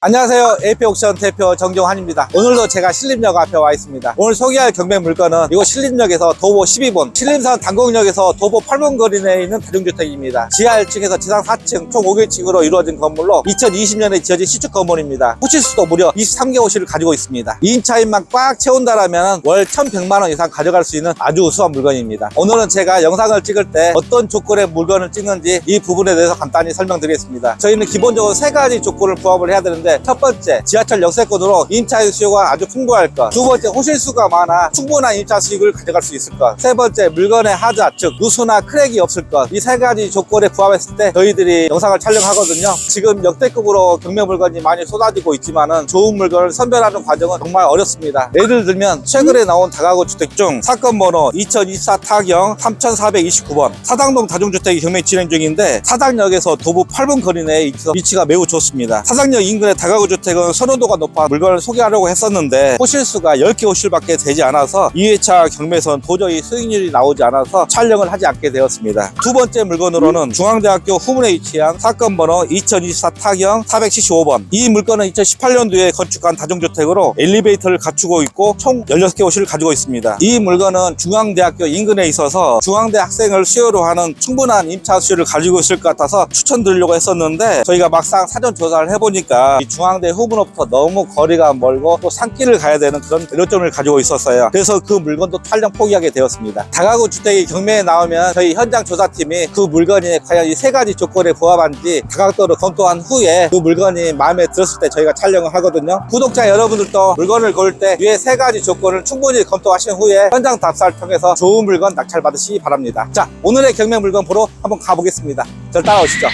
안녕하세요. AP옥션 대표 정종환입니다. 오늘도 제가 신림역 앞에 와 있습니다. 오늘 소개할 경매 물건은 이곳 신림역에서 도보 12분, 신림선 단곡역에서 도보 8분 거리 내에 있는 다중주택입니다. 지하 1층에서 지상 4층 총 5개층으로 이루어진 건물로 2020년에 지어진 시축 건물입니다. 호실수도 무려 23개 호실을 가지고 있습니다. 2인차인만 꽉 채운다라면 월 1,100만원 이상 가져갈 수 있는 아주 우수한 물건입니다. 오늘은 제가 영상을 찍을 때 어떤 조건의 물건을 찍는지 이 부분에 대해서 간단히 설명드리겠습니다. 저희는 기본적으로 세 가지 조건을 부합을 해야 되는데, 첫 번째, 지하철 역세권으로 임차인 수요가 아주 풍부할 것. 두 번째, 호실수가 많아 충분한 임차 수익을 가져갈 수 있을 것. 세 번째, 물건의 하자, 즉 누수나 크랙이 없을 것. 이 세 가지 조건에 부합했을 때 저희들이 영상을 촬영하거든요. 지금 역대급으로 경매 물건이 많이 쏟아지고 있지만은 좋은 물건을 선별하는 과정은 정말 어렵습니다. 예를 들면 최근에 나온 다가구 주택 중 사건 번호 2024 타경 3429번 사당동 다중주택이 경매 진행 중인데, 사당역에서 도보 8분 거리 내에 있어서 위치가 매우 좋습니다. 사당역 인근의 다가구 주택은 선호도가 높아 물건을 소개하려고 했었는데 호실수가 10개 호실밖에 되지 않아서 2회차 경매에서는 도저히 수익률이 나오지 않아서 촬영을 하지 않게 되었습니다. 두 번째 물건으로는 중앙대학교 후문에 위치한 사건 번호 2024 타경 475번. 이 물건은 2018년도에 건축한 다중주택으로 엘리베이터를 갖추고 있고 총 16개 호실을 가지고 있습니다. 이 물건은 중앙대학교 인근에 있어서 중앙대 학생을 수요로 하는 충분한 임차 수요를 가지고 있을 것 같아서 추천드리려고 했었는데, 저희가 막상 사전 조사를 해보니까 이 중앙대 후문으로부터 너무 거리가 멀고 또 산길을 가야 되는 그런 어려움을 가지고 있었어요. 그래서 그 물건도 촬영 포기하게 되었습니다. 다가구 주택이 경매에 나오면 저희 현장 조사팀이 그 물건이 과연 이 세 가지 조건에 부합한지 다각도로 검토한 후에 그 물건이 마음에 들었을 때 저희가 촬영을 하거든요. 구독자 여러분들도 물건을 고를 때 위에 세 가지 조건을 충분히 검토하신 후에 현장 답사를 통해서 좋은 물건 낙찰 받으시기 바랍니다. 자, 오늘의 경매 물건 보러 한번 가보겠습니다. 저를 따라오시죠.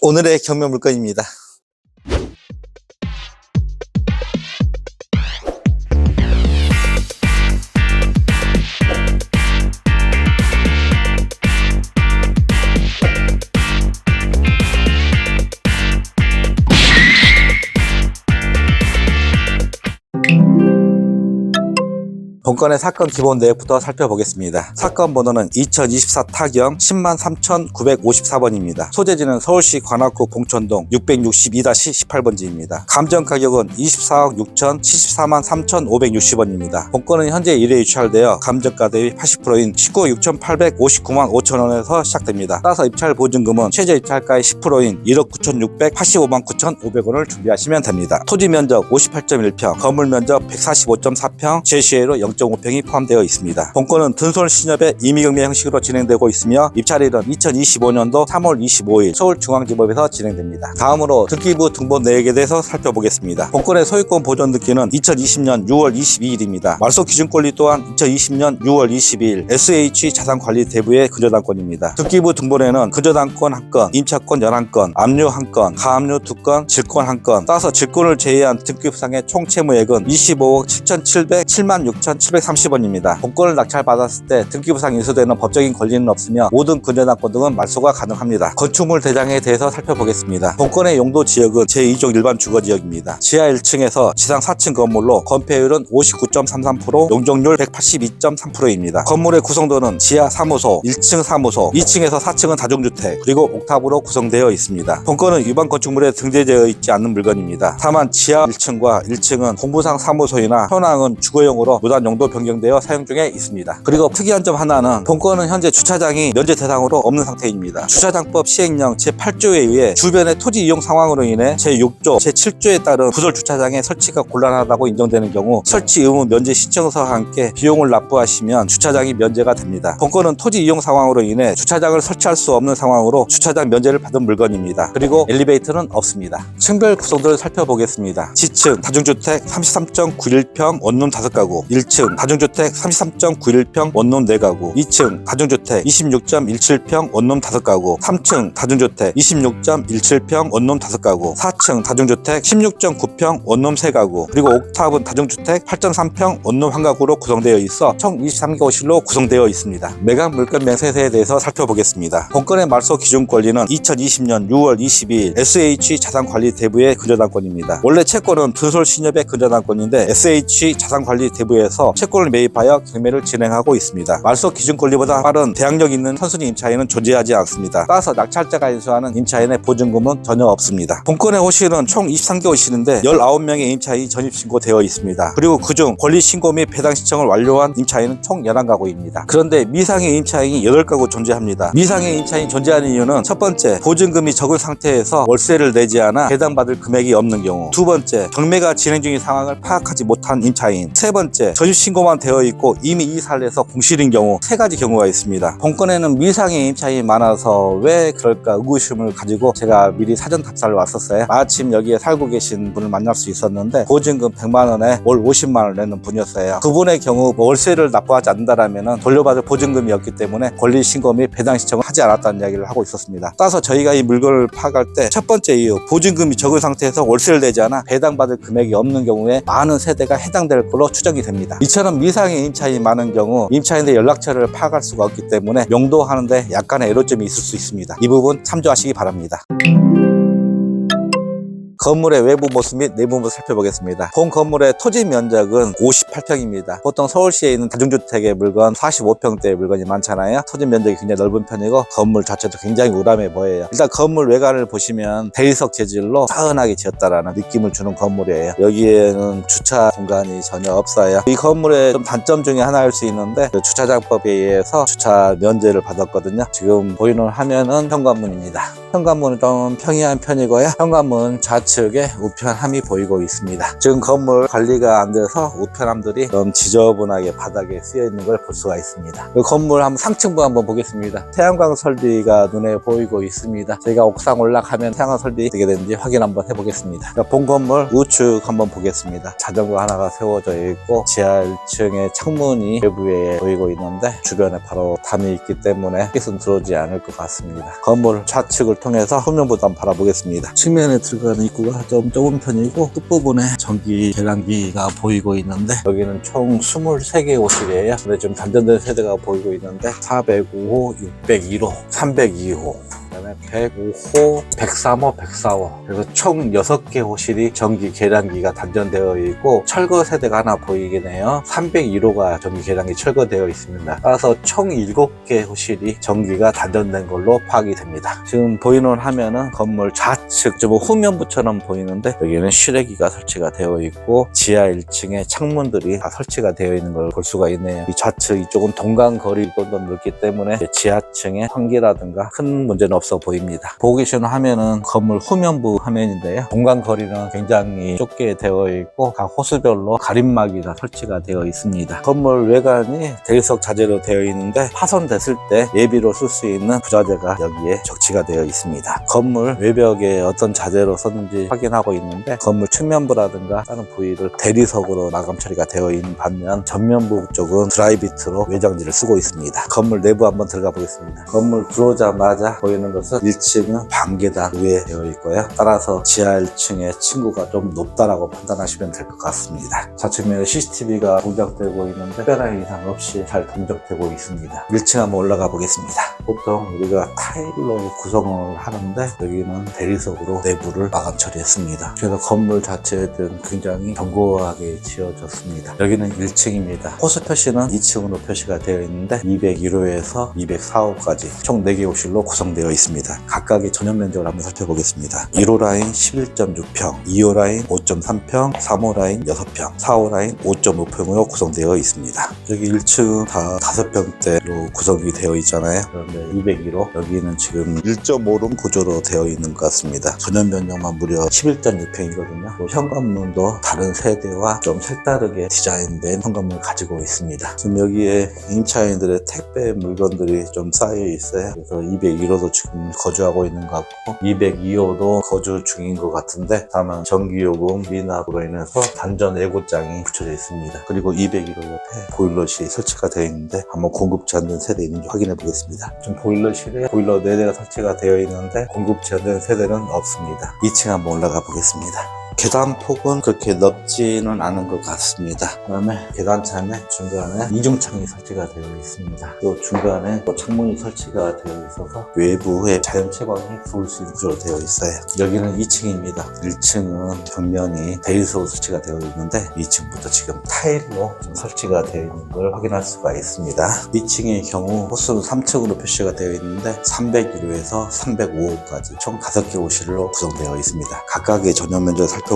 오늘의 경매 물건입니다. 본건의 사건 기본 내역부터 살펴보겠습니다. 사건 번호는 2024 타경 103,954번입니다. 소재지는 서울시 관악구 봉천동 662-18번지입니다. 감정 가격은 24억 6천 74만 3,560원입니다. 본건은 현재 1회 유찰되어 감정가 대비 80%인 19억 6,859만 5천원에서 시작됩니다. 따라서 입찰 보증금은 최저 입찰가의 10%인 1억 9,685만 9,500원을 준비하시면 됩니다. 토지 면적 58.1평, 건물 면적 145.4평, 제시외로 0.5평이 포함되어 있습니다. 본건은 든솔 신협의 임의경매 형식으로 진행되고 있으며 입찰일은 2025년도 3월 25일 서울중앙지법에서 진행됩니다. 다음으로 등기부 등본 내역에 대해서 살펴보겠습니다. 본건의 소유권 보존 등기는 2020년 6월 22일입니다. 말소 기준권리 또한 2020년 6월 22일 SH 자산관리 대부의 근저당권입니다. 등기부 등본에는 근저당권 1건, 임차권 11건, 압류 1건, 가압류 2건, 질권 1건, 따라서 질권을 제외한 등기부상의 총 채무액은 25억 7,676,730원입니다. 본건을 낙찰받았을 때 등기부상 인수되는 법적인 권리는 없으며 모든 근저당권 등은 말소가 가능합니다. 건축물 대장에 대해서 살펴보겠습니다. 본건의 용도 지역은 제2종 일반 주거지역입니다. 지하 1층에서 지상 4층 건물로 건폐율은 59.33%, 용적률 182.3%입니다. 건물의 구성도는 지하 사무소, 1층 사무소, 2층에서 4층은 다중주택, 그리고 옥탑으로 구성되어 있습니다. 본건은 일반 건축물에 등재되어 있지 않는 물건입니다. 다만 지하 1층과 1층은 공부상 사무소이나 현황은 주거용으로 무단 용도 변경되어 사용 중에 있습니다. 그리고 특이한 점 하나는 본건은 현재 주차장이 면제 대상으로 없는 상태입니다. 주차장법 시행령 제8조에 의해 주변의 토지 이용 상황으로 인해 제6조, 제7조에 따른 부설 주차장의 설치가 곤란하다고 인정되는 경우 설치 의무 면제 신청서와 함께 비용을 납부하시면 주차장이 면제가 됩니다. 본건은 토지 이용 상황으로 인해 주차장을 설치할 수 없는 상황으로 주차장 면제를 받은 물건입니다. 그리고 엘리베이터는 없습니다. 층별 구성들을 살펴보겠습니다. 지층 다중주택 33.91평 원룸 5가구, 1층 다중주택 33.91평 원룸 4가구, 2층 다중주택 26.17평 원룸 5가구, 3층 다중주택 26.17평 원룸 5가구, 4층 다중주택 16.9평 원룸 3가구, 그리고 옥탑은 다중주택 8.3평 원룸 1가구로 구성되어 있어 총 23개 호실로 구성되어 있습니다. 매각 물건 명세서에 대해서 살펴보겠습니다. 본건의 말소 기준 권리는 2020년 6월 22일 SH 자산관리 대부의 근저당권입니다. 원래 채권은 든솔 신협의 근저당권인데 SH 자산관리 대부에서 채권을 매입하여 경매를 진행하고 있습니다. 말소 기준 권리보다 빠른 대항력 있는 선순위 임차인은 존재하지 않습니다. 따라서 낙찰자가 인수하는 임차인의 보증금은 전혀 없습니다. 본건의 호실은 총 23개 호실인데 19명의 임차인이 전입신고되어 있습니다. 그리고 그중 권리신고 및 배당 신청을 완료한 임차인은 총 11가구입니다. 그런데 미상의 임차인이 8가구 존재합니다. 미상의 임차인이 존재하는 이유는 첫 번째, 보증금이 적은 상태에서 월세를 내지 않아 배당받을 금액이 없는 경우, 두 번째, 경매가 진행 중인 상황을 파악하지 못한 임차인, 세 번째, 전입신고만 되어 있고 이미 이사를 해서 공실인 경우, 세 가지 경우가 있습니다. 본건에는 미상의 임차인이 많아서 왜 그럴까 의구심을 가지고 제가 미리 사전 답사를 왔었어요. 마침 여기에 살고 계신 분을 만날 수 있었는데 보증금 100만원에 월 50만원을 내는 분이었어요. 그분의 경우 월세를 납부하지 않는다라면 돌려받을 보증금이 없기 때문에 권리신고 및 배당 신청을 하지 않았다는 이야기를 하고 있었습니다. 따라서 저희가 이 물건을 파악할 때 첫 번째 이유, 보증금이 적은 상태에서 월세를 내지 않아 배당받을 금액이 없는 경우에 많은 세대가 해당될 걸로 추정이 됩니다. 이처럼 미상의 임차인이 많은 경우 임차인의 연락처를 파악할 수가 없기 때문에 용도하는데 약간의 애로점이 있을 수 있습니다. 이 부분 참조하시기 바랍니다. 건물의 외부 모습 및 내부 모습 살펴보겠습니다. 본 건물의 토지 면적은 58평입니다. 보통 서울시에 있는 다중주택의 물건 45평대의 물건이 많잖아요. 토지 면적이 굉장히 넓은 편이고 건물 자체도 굉장히 우람해 보여요. 일단 건물 외관을 보시면 대리석 재질로 따은하게 지었다라는 느낌을 주는 건물이에요. 여기에는 주차 공간이 전혀 없어요. 이 건물의 좀 단점 중에 하나일 수 있는데 그 주차장법에 의해서 주차 면제를 받았거든요. 지금 보이는 화면은 현관문입니다. 현관문은 좀 평이한 편이고요. 현관문 좌측에 우편함이 보이고 있습니다. 지금 건물 관리가 안 돼서 우편함들이 좀 지저분하게 바닥에 쓰여 있는 걸 볼 수가 있습니다. 이 건물 한번 상층부 한번 보겠습니다. 태양광 설비가 눈에 보이고 있습니다. 저희가 옥상 올라가면 태양광 설비 어떻게 되는지 확인 한번 해보겠습니다. 본 건물 우측 한번 보겠습니다. 자전거 하나가 세워져 있고 지하 1층에 창문이 외부에 보이고 있는데 주변에 바로 담이 있기 때문에 햇빛은 들어오지 않을 것 같습니다. 건물 좌측을 통해서 후면부도 한번 바라보겠습니다. 측면에 들어가는 입구가 좀 좁은 편이고 끝부분에 전기 계량기가 보이고 있는데 여기는 총 23개 호실이에요. 근데 좀 단전된 세대가 보이고 있는데 405호, 602호, 302호 그다음에 105호, 103호, 104호 그래서 총 6개 호실이 전기 계량기가 단전되어 있고 철거 세대가 하나 보이긴 해요. 301호가 전기 계량기 철거되어 있습니다. 따라서 총 7개 호실이 전기가 단전된 걸로 파악이 됩니다. 지금 보이는 화면은 건물 좌측 좀 후면부처럼 보이는데 여기는 실외기가 설치가 되어 있고 지하 1층에 창문들이 다 설치가 되어 있는 걸 볼 수가 있네요. 이 좌측 이쪽은 동간거리도 넓기 때문에 지하층에 환기라든가 큰 문제는 없어 보입니다. 보고 계시는 화면은 건물 후면부 화면인데요. 동간거리는 굉장히 좁게 되어 있고 각 호수별로 가림막이 다 설치가 되어 있습니다. 건물 외관이 대리석 자재로 되어 있는데 파손됐을 때 예비로 쓸 수 있는 부자재가 여기에 적치가 되어 있습니다. 건물 외벽에 어떤 자재로 썼는지 확인하고 있는데 건물 측면부라든가 다른 부위를 대리석으로 마감 처리가 되어 있는 반면 전면부 쪽은 드라이비트로 외장지를 쓰고 있습니다. 건물 내부 한번 들어가 보겠습니다. 건물 들어오자마자 보이는 것은 1층은 반계단 위에 되어 있고요. 따라서 지하 1층의 층고가 좀 높다라고 판단하시면 될 것 같습니다. 좌측면에 CCTV가 동작되고 있는데 특별한 이상 없이 잘 동작되고 있습니다. 1층 한번 올라가 보겠습니다. 보통 우리가 타일로 구성을 하는데 여기는 대리석으로 내부를 마감 처리했습니다. 그래서 건물 자체는 굉장히 견고하게 지어졌습니다. 여기는 1층입니다. 호수 표시는 2층으로 표시가 되어 있는데 201호에서 204호까지 총 4개 호실로 구성되어 있습니다. 각각의 전용 면적을 한번 살펴보겠습니다. 1호 라인 11.6평, 2호 라인 5.3평, 3호 라인 6평, 4호 라인 5.5평으로 구성되어 있습니다. 여기 1층은 다 5평대로 구성이 되어 있잖아요. 그런데 201호 여기는 지금 1.5룸 구조로 되어 있는 것 같습니다. 전용 면적만 무려 11.6평이거든요. 현관문도 다른 세대와 좀 색다르게 디자인된 현관문을 가지고 있습니다. 지금 여기에 임차인들의 택배 물건들이 좀 쌓여 있어요. 그래서 201호도 지금 거주하고 있는 것 같고 202호도 거주 중인 것 같은데 다만 전기요금 미납으로 인해서 단전 예고장이 붙여져 있습니다. 그리고 201호 옆에 보일러실이 설치가 되어 있는데 한번 공급지 않는 세대 있는지 확인해 보겠습니다. 지금 보일러실에 보일러 4대가 설치가 되어 있는데 공급지 않는 세대는 없습니다. 2층 한번 올라가 보겠습니다. 계단 폭은 그렇게 넓지는 않은 것 같습니다. 그다음에 계단 참에 중간에 이중창이 설치가 되어 있습니다. 또 중간에 창문이 설치가 되어 있어서 외부에 자연 채광이 들어올 수 있는 구조로 되어 있어요. 여기는 2층입니다. 1층은 벽면이 베이스로 설치가 되어 있는데 2층부터 지금 타일로 좀 설치가 되어 있는 걸 확인할 수가 있습니다. 2층의 경우 호수는 3층으로 표시가 되어 있는데 301호에서 305호까지 총 5개 호실로 구성되어 있습니다. 각각의 전용 면적을 살펴보면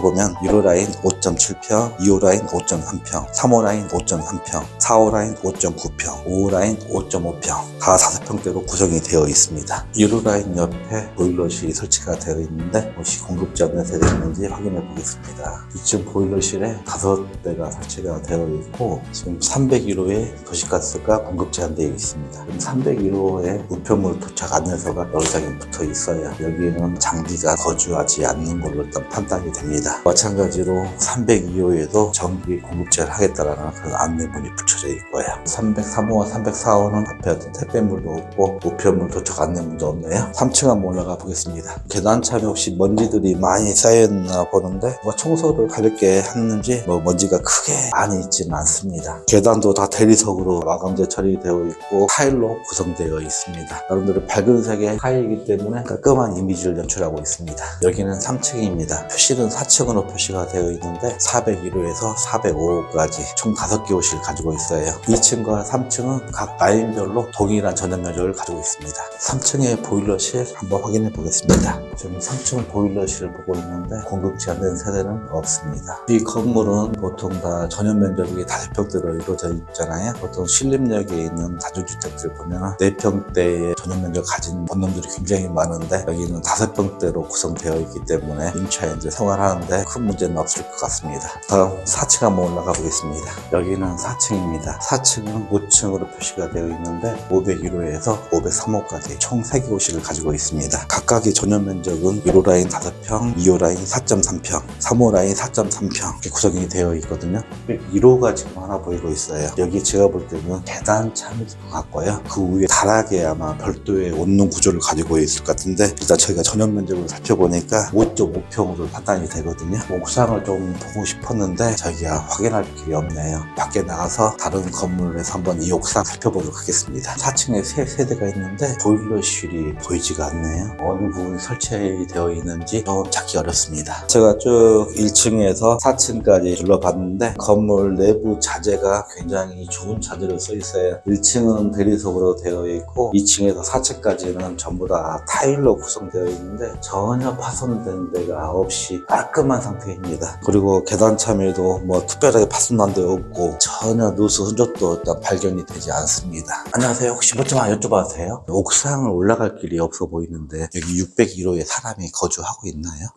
1호 라인 5.7평, 2호 라인 5.3평, 3호 라인 5.3평, 4호 라인 5.9평, 5호 라인 5.5평 다 5평대로 구성이 되어 있습니다. 1호 라인 옆에 보일러실이 설치가 되어 있는데 혹시 공급지 안내 되어 있는지 확인해 보겠습니다. 이층 보일러실에 5대가 설치가 되어 있고 지금 301호에 도시가스가 공급 제한되어 있습니다. 301호에 우편물 도착 안내서가 여러 장이 붙어 있어요. 여기에는 장비가 거주하지 않는 걸로 일단 판단이 됩니다. 마찬가지로 302호에도 전기 공급 제한을 하겠다라는 그런 안내문이 붙여져 있고요. 303호와 304호는 앞에 어떤 택배물도 없고 우편물 도착 안내문도 없네요. 3층 한번 올라가 보겠습니다. 계단 참에 혹시 먼지들이 많이 쌓였나 보는데 청소를 가볍게 했는지 먼지가 크게 많이 있지는 않습니다. 계단도 다 대리석으로 마감재 처리되어 있고 타일로 구성되어 있습니다. 나름대로 밝은 색의 타일이기 때문에 깔끔한 이미지를 연출하고 있습니다. 여기는 3층입니다. 표실은 4층으로 표시가 되어 있는데 401호에서 405호까지 총 5개 호실 가지고 있어요. 2층과 3층은 각 라인별로 동일한 전용 면적을 가지고 있습니다. 3층의 보일러실 한번 확인해 보겠습니다. 지금 3층 보일러실을 보고 있는데 공급 제한된 세대는 없습니다. 이 건물은 보통 다 전용 면적이 5평대로 이루어져 있잖아요. 보통 신림역에 있는 다중주택들 보면 4평대의 전용 면적 가진 원룸들이 굉장히 많은데 여기는 5평대로 구성되어 있기 때문에 임차인들 생활하는데 큰 문제는 없을 것 같습니다. 다음 4층 한번 올라가 보겠습니다. 여기는 4층입니다. 4층은 5층으로 표시가 되어 있는데 501호에서 503호까지 총 3개 호실을 가지고 있습니다. 각각의 전용 면적은 1호 라인 5평, 2호 라인 4.3평, 3호 라인 4.3평 이렇게 구성이 되어 있거든요. 1호가 지금 하나 보이고 있어요. 여기 제가 볼 때는 계단 참일 것 같고요. 그 위에 다락에 아마 별도의 원룸 구조를 가지고 있을 것 같은데 일단 저희가 전용 면적을 살펴보니까 5.5평으로 판단이 되거든요. 옥상을 좀 보고 싶었는데 저희가 확인할 게 없네요. 밖에 나가서 다른 건물에서 한번 이 옥상 살펴보도록 하겠습니다. 4층에 3세대가 있는데 보일러실이 보이지가 않네요. 어느 부분이 설치되어 있는지 좀 찾기 어렵습니다. 제가 쭉 1층에서 4층까지 둘러봤는데 건물 내부 자재가 굉장히 좋은 자재로 써 있어요. 1층은 대리석으로 되어 있고 2층에서 4층까지는 전부 다 타일로 구성되어 있는데 전혀 파손된 데가 없이 깔끔한 상태입니다. 그리고 계단 참에도 특별하게 파손난 데 없고 전혀 누수 흔적도 일단 발견이 되지 않습니다. 안녕하세요. 혹시 뭐 좀 여쭤봐도 돼요? 옥상을 올라갈 길이 없어 보이는데 여기 601호에 사람이 거주하고 있나요?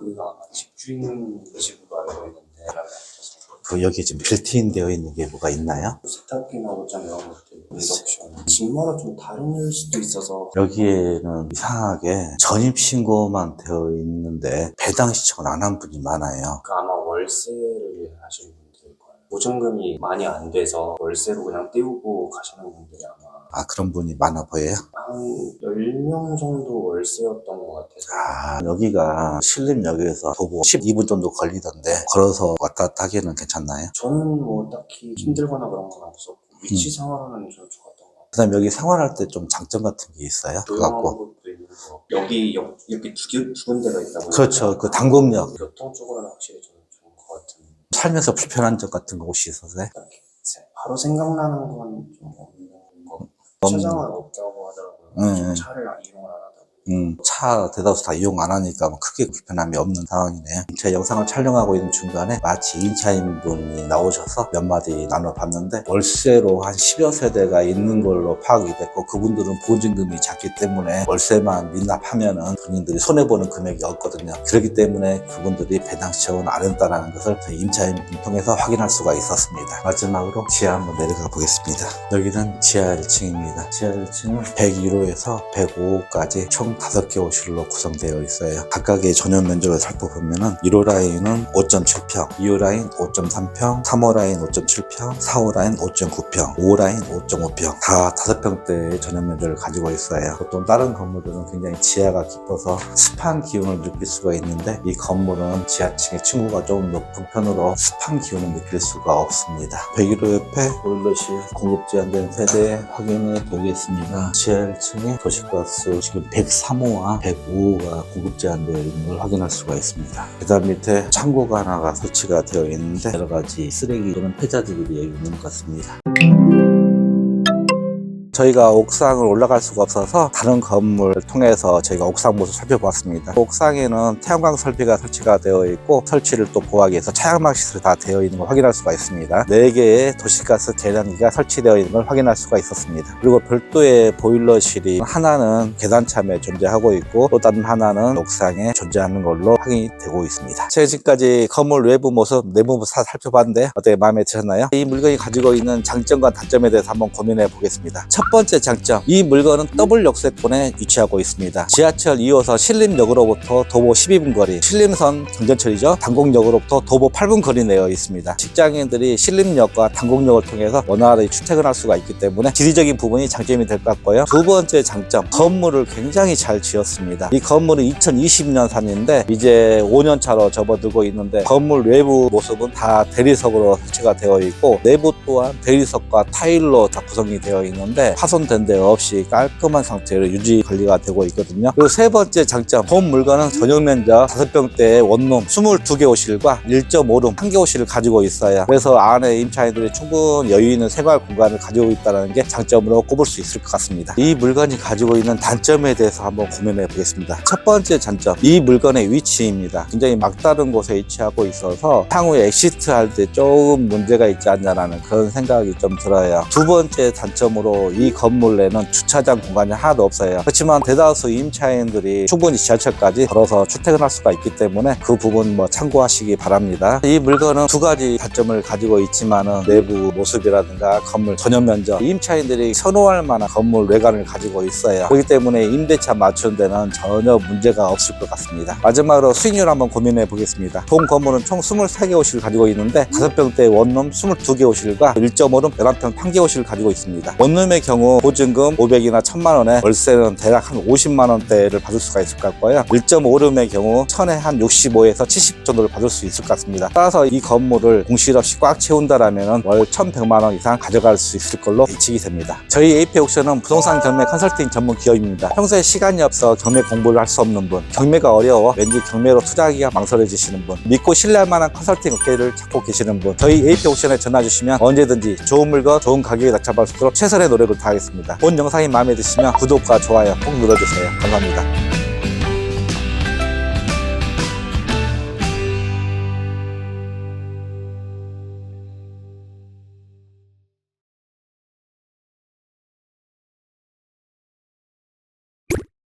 집주인식으로 알고 있는데 여기 지금 빌트인 되어 있는 게 뭐가 있나요? 세탁기나 옷장 이런 것들, 인덕션 집마다 좀 다를 수도 있어서 여기에는 이상하게 전입신고만 되어 있는데 배당 신청을 안 한 분이 많아요. 아마 월세를 하시는 분들일 거예요. 보증금이 많이 안 돼서 월세로 그냥 띄우고 가시는 분들이 아마 그런 분이 많아 보여요? 한 10명 정도 월세였던 것 같아서. 여기가 신림역에서 도보 12분 정도 걸리던데 걸어서 왔다 갔다 하기에는 괜찮나요? 저는 딱히 힘들거나 그런 건 없었고 위치상으로는 좀 좋았던 것 같아요. 그 다음에 여기 생활할 때 좀 장점 같은 게 있어요? 조용한 것도 있는 거. 여기 이렇게 두 군데가 있다 보니까 그렇죠. 그 당곡역. 교통 쪽으로는 확실히 저는 좋은 것 같은. 살면서 불편한 점 같은 거 혹시 있었어요? 바로 생각나는 건 좀 없는 거. 주차장은 없다고 하더라고요. 차를 이용을 안 하다 보니까. 차 대다수 다 이용 안 하니까 크게 불편함이 없는 상황이네요. 제 영상을 촬영하고 있는 중간에 마치 임차인분이 나오셔서 몇 마디 나눠봤는데 월세로 한 10여 세대가 있는 걸로 파악이 됐고 그분들은 보증금이 작기 때문에 월세만 미납하면은 본인들이 손해보는 금액이 없거든요. 그렇기 때문에 그분들이 배당 신청을 안 했다는 것을 저희 임차인분 통해서 확인할 수가 있었습니다. 마지막으로 지하 한번 내려가 보겠습니다. 여기는 지하 1층입니다. 지하 1층은 101호에서 105호까지 총 총 5개 호실로 구성되어 있어요. 각각의 전용 면적을 살펴보면은 1호 라인은 5.7평, 2호 라인 5.3평, 3호 라인 5.7평, 4호 라인 5.9평, 5호 라인 5.5평 다 5평대의 전용 면적을 가지고 있어요. 보통 다른 건물들은 굉장히 지하가 깊어서 습한 기운을 느낄 수가 있는데 이 건물은 지하층의 층고가 좀 높은 편으로 습한 기운을 느낄 수가 없습니다. 101호 옆에 보일러실 공급 제한된 세대 확인해 보겠습니다. 지하 1층에 도시가스 지금 103호와 105호가 공급 제한되어 있는 걸 확인할 수가 있습니다. 계단 밑에 창고가 하나가 설치가 되어 있는데 여러 가지 쓰레기 또는 폐자재들이 있는 것 같습니다. 저희가 옥상을 올라갈 수가 없어서 다른 건물을 통해서 저희가 옥상 모습 살펴보았습니다. 옥상에는 태양광 설비가 설치가 되어 있고 설치를 또 보호하기 위해서 차량막 시설이 다 되어 있는 걸 확인할 수가 있습니다. 4개의 도시가스 계량기가 설치되어 있는 걸 확인할 수가 있었습니다. 그리고 별도의 보일러실이 하나는 계단참에 존재하고 있고 또 다른 하나는 옥상에 존재하는 걸로 확인이 되고 있습니다. 제가 지금까지 건물 외부 모습, 내부 모습 다 살펴봤는데 어떻게 마음에 드셨나요? 이 물건이 가지고 있는 장점과 단점에 대해서 한번 고민해 보겠습니다. 첫 번째 장점, 이 물건은 더블 역세권에 위치하고 있습니다. 지하철 2호선 신림역으로부터 도보 12분 거리, 신림선 경전철이죠. 단곡역으로부터 도보 8분 거리 내어 있습니다. 직장인들이 신림역과 단곡역을 통해서 원활히 출퇴근할 수가 있기 때문에 지리적인 부분이 장점이 될 것 같고요. 두 번째 장점, 건물을 굉장히 잘 지었습니다. 이 건물은 2020년 산인데 이제 5년 차로 접어들고 있는데 건물 외부 모습은 다 대리석으로 설치가 되어 있고 내부 또한 대리석과 타일로 다 구성이 되어 있는데 파손된 데 없이 깔끔한 상태로 유지 관리가 되고 있거든요. 그리고 세 번째 장점, 본 물건은 전용 면적 5평대의 원룸 22개 호실과 1.5룸 1개 호실을 가지고 있어요. 그래서 안에 임차인들이 충분 여유 있는 생활 공간을 가지고 있다는 게 장점으로 꼽을 수 있을 것 같습니다. 이 물건이 가지고 있는 단점에 대해서 한번 고민해 보겠습니다. 첫 번째 장점, 이 물건의 위치입니다. 굉장히 막다른 곳에 위치하고 있어서 향후에 엑시트 할 때 조금 문제가 있지 않냐라는 그런 생각이 좀 들어요. 두 번째 단점으로 이 건물 내는 주차장 공간이 하나도 없어요. 그렇지만 대다수 임차인들이 충분히 지하철까지 걸어서 출퇴근할 수가 있기 때문에 그 부분 참고하시기 바랍니다. 이 물건은 두 가지 단점을 가지고 있지만은 내부 모습이라든가 건물 전용 면적, 임차인들이 선호할 만한 건물 외관을 가지고 있어요. 그렇기 때문에 임대차 맞추는 데는 전혀 문제가 없을 것 같습니다. 마지막으로 수익률 한번 고민해 보겠습니다. 본 건물은 총 23개 호실을 가지고 있는데 5평대 원룸 22개 호실과 1.5룸 11평 1개 호실을 가지고 있습니다. 원룸의 경우 보증금 500이나 1000만 원에 월세는 대략 한 50만 원대를 받을 수가 있을 것 같고요. 1.5룸의 경우 1000에 한 65에서 70 정도를 받을 수 있을 것 같습니다. 따라서 이 건물을 공실 없이 꽉 채운다라면 월 1100만 원 이상 가져갈 수 있을 걸로 예측이 됩니다. 저희 AP옥션은 부동산 경매 컨설팅 전문 기업입니다. 평소에 시간이 없어 경매 공부를 할 수 없는 분, 경매가 어려워 왠지 경매로 투자하기가 망설여지시는 분, 믿고 신뢰할 만한 컨설팅 업계를 찾고 계시는 분, 저희 AP옥션에 전화 주시면 언제든지 좋은 물건, 좋은 가격에 낙찰받을 수 있도록 최선의 노력을 다하겠습니다. 본 영상이 마음에 드시면 구독과 좋아요 꼭 눌러주세요. 감사합니다.